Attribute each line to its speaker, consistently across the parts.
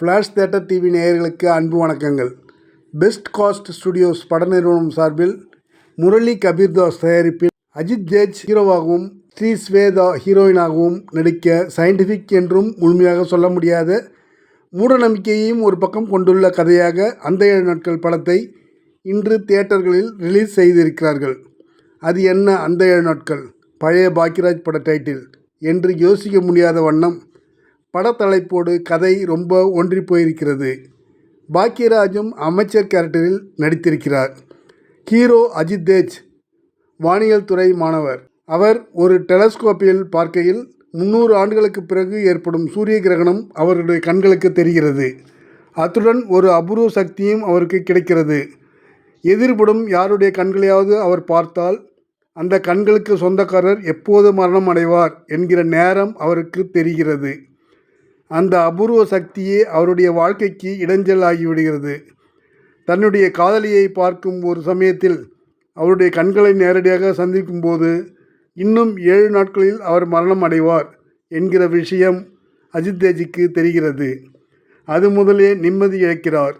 Speaker 1: Flash theatre TV நேயர்களுக்கு அன்பு வணக்கங்கள். பெஸ்ட் காஸ்ட் ஸ்டுடியோஸ் பட நிறுவனம் சார்பில் முரளி கபீர்தாஸ் தயாரிப்பில் அஜித் தேஜ் ஹீரோவாகவும் ஸ்ரீ ஸ்வேதா ஹீரோயினாகவும் நடிக்க சயின்டிஃபிக் என்றும் முழுமையாக சொல்ல முடியாத மூடநம்பிக்கையையும் ஒரு பக்கம் கொண்டுள்ள கதையாக அந்த 7 நாட்கள் படத்தை இன்று தியேட்டர்களில் ரிலீஸ் செய்திருக்கிறார்கள். அது என்ன அந்த 7 நாட்கள்? பழைய பாக்கியராஜ் பட டைட்டில் என்று யோசிக்க முடியாத வண்ணம் படத்தலைப்போடு கதை ரொம்ப ஒன்றி போயிருக்கிறது. பாக்கியராஜும் அமைச்சர் கேரக்டரில் நடித்திருக்கிறார். ஹீரோ அஜித் தேஜ் வானியல் துறை மாணவர். அவர் ஒரு டெலஸ்கோப்பில் பார்க்கையில் 300 ஆண்டுகளுக்கு பிறகு ஏற்படும் சூரிய கிரகணம் அவருடைய கண்களுக்கு தெரிகிறது. அத்துடன் ஒரு அபூர்வ சக்தியும் அவருக்கு கிடைக்கிறது. எதிர்படும் யாருடைய கண்களையாவது அவர் பார்த்தால் அந்த கண்களுக்கு சொந்தக்காரர் எப்போது மரணம் அடைவார் என்கிற நேரம் அவருக்கு தெரிகிறது. அந்த அபூர்வ சக்தியே அவருடைய வாழ்க்கைக்கு இடைஞ்சல் ஆகிவிடுகிறது. தன்னுடைய காதலியை பார்க்கும் ஒரு சமயத்தில் அவருடைய கண்களை நேரடியாக சந்திக்கும்போது இன்னும் 7 நாட்களில் அவர் மரணம் அடைவார் என்கிற விஷயம் அஜித் தேஜுக்கு தெரிகிறது. அது முதலே நிம்மதி இழக்கிறார்.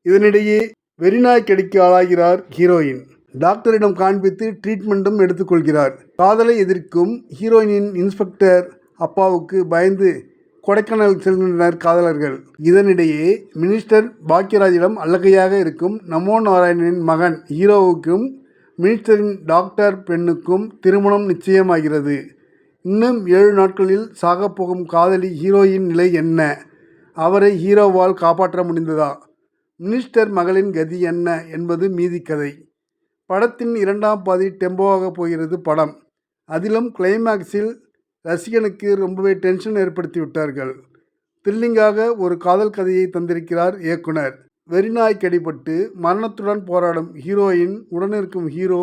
Speaker 1: இதனிடையே வெறிநாய்க்கடிக்கு ஆளாகிறார் ஹீரோயின். டாக்டரிடம் காண்பித்து ட்ரீட்மெண்ட்டும் எடுத்துக்கொள்கிறார். காதலை எதிர்க்கும் ஹீரோயினின் இன்ஸ்பெக்டர் அப்பாவுக்கு பயந்து கொடைக்கானல் செல்கின்றனர் காதலர்கள். இதனிடையே மினிஸ்டர் பாக்கியராஜிடம் அல்லகையாக இருக்கும் நமோ நாராயணனின் மகன் ஹீரோவுக்கும் மினிஸ்டரின் டாக்டர் பெண்ணுக்கும் திருமணம் நிச்சயமாகிறது. இன்னும் 7 நாட்களில் சாகப்போகும் காதலி ஹீரோயின் நிலை என்ன? அவரை ஹீரோவால் காப்பாற்ற முடிந்ததா? மினிஸ்டர் மகளின் கதி என்ன என்பது மீதி கதை. படத்தின் 2ஆம் பாதி டெம்போவாக போகிறது படம். அதிலும் கிளைமேக்ஸில் ரசிகனுக்கு ரொம்பவே டென்ஷன் ஏற்படுத்தி விட்டார்கள். த்ரில்லிங்காக ஒரு காதல் கதையை தந்திருக்கிறார் இயக்குனர். வெறிநாய் கடிபட்டு மரணத்துடன் போராடும் ஹீரோயின் உடனிருக்கும் ஹீரோ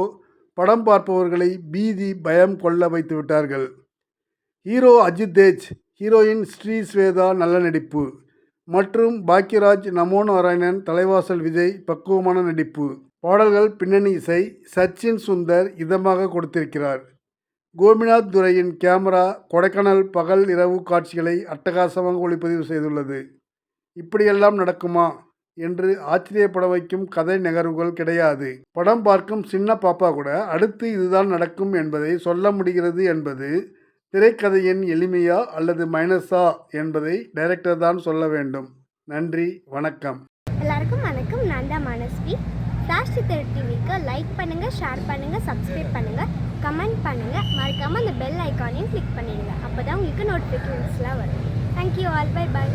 Speaker 1: படம் பார்ப்பவர்களை பீதி பயம் கொள்ள வைத்து விட்டார்கள். ஹீரோ அஜித் தேஜ், ஹீரோயின் ஸ்ரீ ஸ்வேதா நல்ல நடிப்பு மற்றும் பாக்கியராஜ் நமோ நாராயணன் தலைவாசல் விஜய் பக்குவமான நடிப்பு. பாடல்கள் பின்னணி இசை சச்சின் சுந்தர் இதமாக கொடுத்திருக்கிறார். கோபிநாத் துரையின் கேமரா கொடைக்கானல் பகல் இரவு காட்சிகளை அட்டகாசமாக ஒளிப்பதிவு செய்துள்ளது. இப்படியெல்லாம் நடக்குமா என்று ஆச்சரியப்பட வைக்கும் கதை நகர்வுகள் கிடையாது. படம் பார்க்கும் சின்ன பாப்பா கூட அடுத்து இதுதான் நடக்கும் என்பதை சொல்ல முடிகிறது என்பது திரைக்கதையின் எளிமையா அல்லது மைனஸா என்பதை டைரக்டர் தான் சொல்ல வேண்டும். நன்றி, வணக்கம்.
Speaker 2: எல்லாருக்கும் வணக்கம். நான் தான் மனஸ்வி. ஃப்ளாஷ் தியேட்டர் டிவிக்கு லைக் பண்ணுங்கள், ஷேர் பண்ணுங்கள், சப்ஸ்கிரைப் பண்ணுங்கள், கமெண்ட் பண்ணுங்கள். மறக்காமல் அந்த பெல் ஐக்கானையும் கிளிக் பண்ணிடுங்க. அப்போ தான் உங்களுக்கு நோட்டிஃபிகேஷன்ஸ்லாம் வரும். Thank you all. Bye bye.